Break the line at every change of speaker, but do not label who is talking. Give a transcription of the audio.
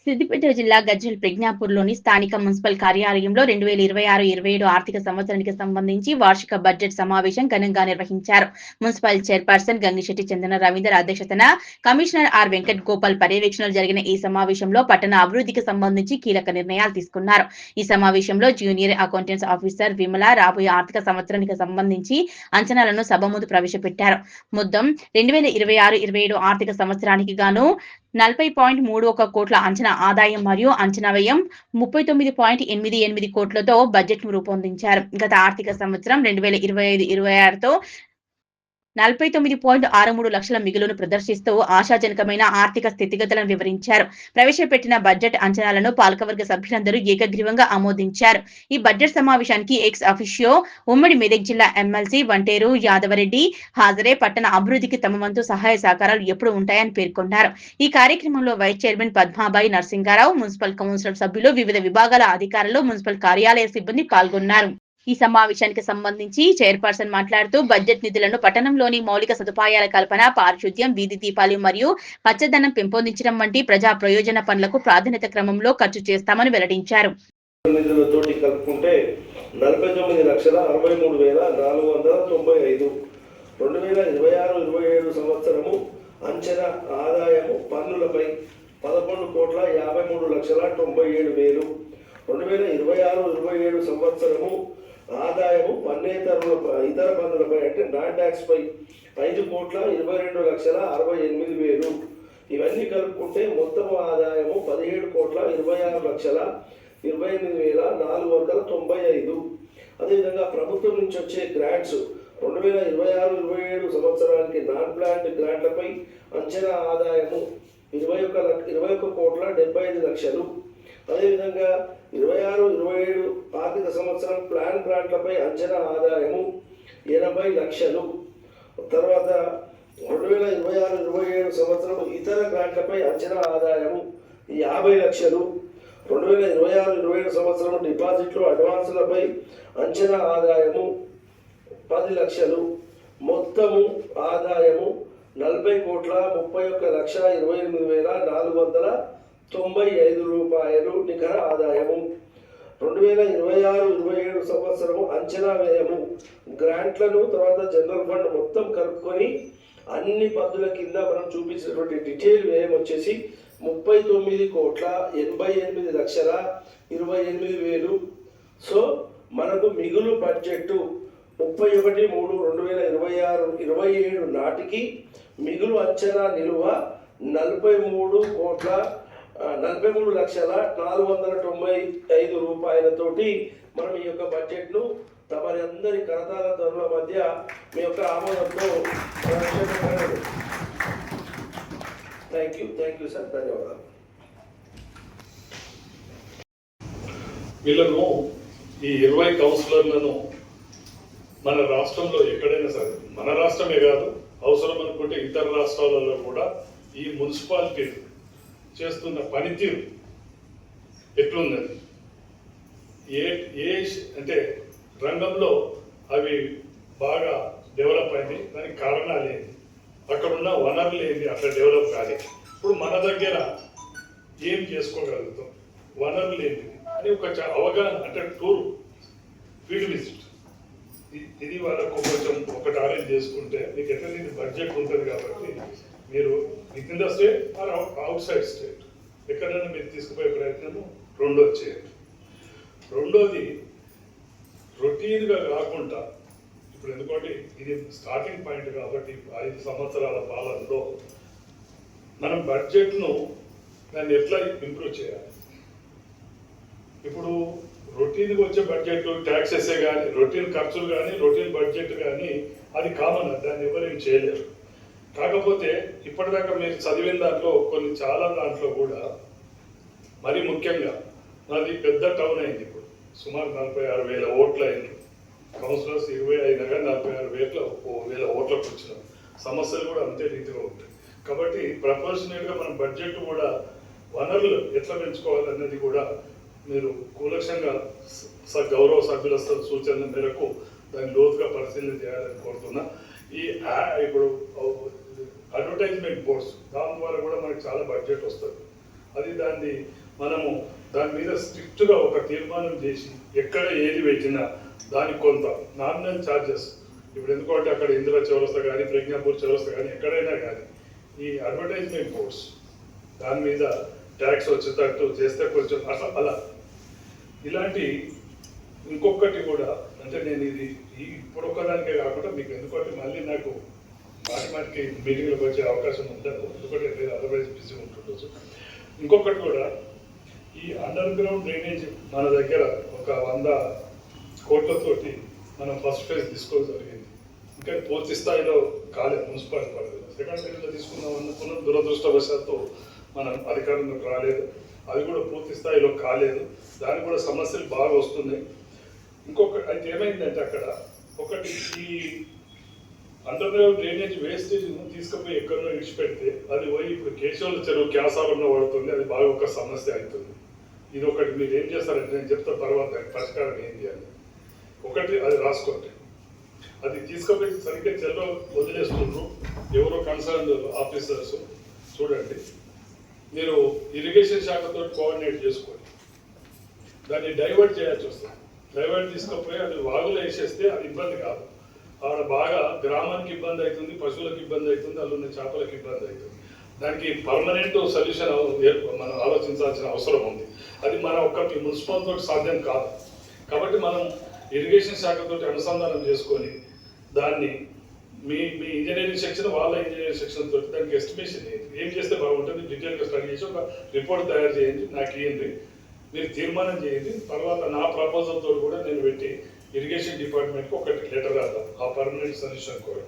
సిద్దిపేట జిల్లా గజ్వేల్ ప్రజ్ఞాపూర్లోని స్థానిక మున్సిపల్ కార్యాలయంలో 2026-27 ఆర్థిక సంవత్సరానికి సంబంధించి వార్షిక బడ్జెట్ సమావేశం ఘనంగా నిర్వహించారు. మున్సిపల్ చైర్పర్సన్ గంగిశెట్టి చందన రవీందర్ అధ్యక్షతన కమిషనర్ ఆర్ వెంకట్ గోపాల్ పర్యవేక్షణలో జరిగిన ఈ సమావేశంలో పట్టణ అభివృద్ధికి సంబంధించి కీలక నిర్ణయాలు తీసుకున్నారు. ఈ సమావేశంలో జూనియర్ అకౌంటెంట్స్ ఆఫీసర్ విమల రాబోయే ఆర్థిక సంవత్సరానికి సంబంధించి అంచనాలను సభ ముందు ప్రవేశపెట్టారు. మొత్తం 2026-27 ఆర్థిక సంవత్సరానికి గాను 40.31 కోట్ల అంచనా ఆదాయం మరియు అంచనా వ్యయం 39.88 కోట్లతో బడ్జెట్ ను రూపొందించారు. గత ఆర్థిక సంవత్సరం 2025-26తో 49.63 లక్షల మిగులును ప్రదర్శిస్తూ ఆశాజనకమైన ఆర్థిక స్థితిగతులను వివరించారు. ప్రవేశపెట్టిన బడ్జెట్ అంచనాలను పాలకవర్గ సభ్యులందరూ ఏకగ్రీవంగా ఆమోదించారు. ఈ బడ్జెట్ సమావేశానికి ఎక్స్ అఫిషియో ఉమ్మడి మెదక్ జిల్లా ఎమ్మెల్సీ వంటేరు యాదవరెడ్డి హాజరై పట్టణ అభివృద్ధికి తమ వంతు సహాయ సహకారాలు ఎప్పుడు ఉంటాయని పేర్కొన్నారు. ఈ కార్యక్రమంలో vice chairman Padmabai Narasingarao, municipal councillor సభ్యులు, వివిధ విభాగాల అధికారులు, మున్సిపల్ కార్యాలయ సిబ్బంది పాల్గొన్నారు. ఈ సమావేశానికి సంబంధించి చైర్పర్సన్ మాట్లాడుతూ బడ్జెట్ నిధులను పట్టణంలోని మౌలిక సదుపాయాల కల్పన, పారిశుద్ధ్యం, వీధి దీపాలు మరియు పచ్చదనం పెంపొందించడం వంటి ప్రజా ప్రయోజన పనులకు ప్రాధాన్యత క్రమంలో ఖర్చు చేస్తామని వెల్లడించారు.
2026-27 సంవత్సరము అంచనా ఆదాయము పన్నులపై 11,53,97,000. 2026-27 సంవత్సరము ఆదాయము ఇతర పన్నులపై అంటే నాన్ ట్యాక్స్ పై 5,22,68,000. ఇవన్నీ కలుపుకుంటే మొత్తం ఆదాయము 17,26,28,495. అదేవిధంగా ప్రభుత్వం నుంచి వచ్చే గ్రాంట్స్ 2026-27 సంవత్సరానికి నాన్ ప్లాన్డ్ గ్రాంట్లపై అంచనా ఆదాయము 21,75,00,000. అదేవిధంగా 26-27 ఆర్థిక సంవత్సరం ప్లాన్ గ్రాంట్లపై అంచనా ఆదాయము 80 లక్షలు. తర్వాత 2026-27 సంవత్సరం ఇతర గ్రాంట్లపై అంచనా ఆదాయము 50 లక్షలు. 2026-27 సంవత్సరం డిపాజిట్లు అడ్వాన్సులపై అంచనా ఆదాయము 10 లక్షలు. మొత్తము ఆదాయము 40,31,28,495 రూపాయలు నికర ఆదాయము. 2026-27 సంవత్సరము అంచనా వ్యయము గ్రాంట్లను తర్వాత జనరల్ ఫండ్ మొత్తం కలుపుకొని అన్ని పద్ధతుల కింద మనం చూపించినటువంటి డీటెయిల్ వ్యయం వచ్చేసి 39,88,28,000. సో మనకు మిగులు బడ్జెట్ 31/3/2026-27 నాటికి మిగులు అంచనా నిలువ 43,495,000 రూపాయలతోటి మనం ఈ యొక్క బడ్జెట్ను తమరి అందరి కరతాల ధరల మధ్య మీ యొక్క ఆమోదంతో థ్యాంక్ యూ సార్, ధన్యవాదాలు.
వీళ్ళను ఈ 20 కౌన్సిలర్లను మన రాష్ట్రంలో ఎక్కడైనా సరే, మన రాష్ట్రమే కాదు, అవసరం అనుకుంటే ఇతర రాష్ట్రాలలో కూడా ఈ మున్సిపాలిటీ చేస్తున్న పనితీరు ఎట్లున్నది, ఏ అంటే రంగంలో అవి బాగా డెవలప్ అయింది, దానికి కారణాలు ఏంటి, అక్కడున్న వనరులు ఏంటి అట్లా డెవలప్ కాలేదు. ఇప్పుడు మన దగ్గర ఏం చేసుకోగలుగుతాం, వనరులు ఏంటి అని ఒక అవగాహన, అంటే టూర్ ఫీల్డ్ విజిట్, ఇది వాళ్ళకు కొంచెం ఒకటి అరేంజ్ చేసుకుంటే మీకు ఎట్లా బడ్జెట్ ఉంటుంది. కాబట్టి మీరు with in the state or out side state ఎక్కడైనా మీరు తీసుకుపోయే ప్రయత్నము రెండోది చేయండి. రెండోది రొటీన్గా కాకుండా, ఇప్పుడు ఎందుకంటే ఇది స్టార్టింగ్ పాయింట్ కాబట్టి 5 సంవత్సరాల పాలనలో మనం బడ్జెట్ను దాన్ని ఎట్లా ఇంప్రూవ్ చేయాలి. ఇప్పుడు రొటీన్గా వచ్చే బడ్జెట్ ట్యాక్సెసే కానీ, రొటీన్ ఖర్చులు కానీ, రొటీన్ బడ్జెట్ కానీ అది కామన్, దాన్ని ఎవరు ఏం చేయలేరు. కాకపోతే ఇప్పటిదాకా మీరు చదివిన దాంట్లో కొన్ని చాలా దాంట్లో కూడా మరి ముఖ్యంగా నాది పెద్ద టౌన్ అయింది. ఇప్పుడు సుమారు 46,000 ఓట్లు అయింది. కౌన్సిలర్స్ 20 అయినా కానీ 46,000 ఓట్లకు వచ్చినాం. సమస్యలు కూడా అంతే రీతిగా ఉంటాయి. కాబట్టి ప్రపోర్షనేట్గా మనం బడ్జెట్ కూడా వనరులు ఎట్లా పెంచుకోవాలన్నది కూడా మీరు కూలక్షంగా గౌరవ సభ్యుల సూచనల మేరకు దాన్ని లోతుగా పరిశీలన చేయాలని కోరుతున్నా. ఇప్పుడు అడ్వర్టైజ్మెంట్ బోర్డ్స్, దాని ద్వారా కూడా మనకి చాలా బడ్జెట్ వస్తుంది. అది మనము దాని మీద స్ట్రిక్ట్గా ఒక తీర్మానం చేసి ఎక్కడ ఏది పెట్టినా దానికి కొంత నామినల్ ఛార్జెస్, ఇప్పుడు ఎందుకంటే అక్కడ ఇందిరా చౌరస్తా కానీ ప్రజ్ఞాపూర్ చౌరస్తా కానీ ఎక్కడైనా కానీ ఈ అడ్వర్టైజ్మెంట్ బోర్డ్స్ దాని మీద ట్యాక్స్ వచ్చేటట్టు చేస్తే కొంచెం అలా ఇలాంటి ఇంకొకటి కూడా అంటే నేను ఇది ఇప్పుడు ఒక్కదానికే కాకుండా మీకు ఎందుకంటే మళ్ళీ నాకు మాటికి మీటింగ్లకు వచ్చే అవకాశం ఉండదు, ఎందుకంటే మీరు అదర్వైజ్ బిజీ ఉంటుండొచ్చు. ఇంకొకటి కూడా ఈ అండర్ గ్రౌండ్ డ్రైనేజ్ మన దగ్గర ఒక 100 కోట్లతోటి మనం ఫస్ట్ ఫేజ్ తీసుకోవడం జరిగింది. ఇంకా పూర్తి స్థాయిలో కాలేదు, మున్సిపాలిటీ పడలేదు. సెకండ్ ఫేజ్లో తీసుకుందాం అనుకున్న దురదృష్టవశాత్తు మనం అధికారంలోకి రాలేదు, అది కూడా పూర్తి స్థాయిలో కాలేదు. దానికి కూడా సమస్యలు బాగా వస్తున్నాయి. ఇంకొకటి అయితే ఏమైందంటే అక్కడ ఒకటి ఈ అండర్ గ్రౌండ్ డ్రైనేజ్ వేస్టేజ్ తీసుకుపోయి ఎక్కడో విడిచిపెడితే అది పోయి ఇప్పుడు కేశవుల చెరువు క్యాసారంలో పడుతుంది, అది బాగా ఒక సమస్య అవుతుంది. ఇది ఒకటి మీరు ఏం చేస్తారంటే నేను చెప్తా తర్వాత పరిష్కారం ఏంటి అని. ఒకటి అది రాసుకోండి, అది తీసుకుపోయి సరిగ్గా చెరువు వదిలేస్తుండ్రు ఎవరో కన్సర్న్ ఆఫీసర్స్. చూడండి, మీరు ఇరిగేషన్ శాఖతో కోఆర్డినేట్ చేసుకోండి, దాన్ని డైవర్ట్ చేయాల్సి వస్తుంది. డైవర్ట్ తీసుకుపోయి అది వాగులో వేసేస్తే అది ఇబ్బంది కాదు, ఆడ బాగా గ్రామానికి ఇబ్బంది అవుతుంది, పశువులకు ఇబ్బంది అవుతుంది, అందులో చేపలకు ఇబ్బంది అవుతుంది. దానికి పర్మనెంట్ సొల్యూషన్ మనం ఆలోచించాల్సిన అవసరం ఉంది. అది మన ఒక్క మున్సిపల్ తోటి సాధ్యం కాదు. కాబట్టి మనం ఇరిగేషన్ శాఖతో అనుసంధానం చేసుకొని దాన్ని మీ ఇంజనీరింగ్ సెక్షన్ వాళ్ళ ఇంజనీరింగ్ సెక్షన్ తోటి దానికి ఎస్టిమేషన్ ఏం చేస్తే బాగుంటుంది డీటెయిల్గా స్టడీ చేసి ఒక రిపోర్ట్ తయారు చేయండి, నాకు ఇవ్వండి, మీరు తీర్మానం చేయండి. తర్వాత నా ప్రపోజల్ తోటి కూడా నేను పెట్టి ఇరిగేషన్ డిపార్ట్మెంట్కి ఒకటి లెటర్ రాద్దాం ఆ పర్మనెంట్ సొల్యూషన్ కోరి.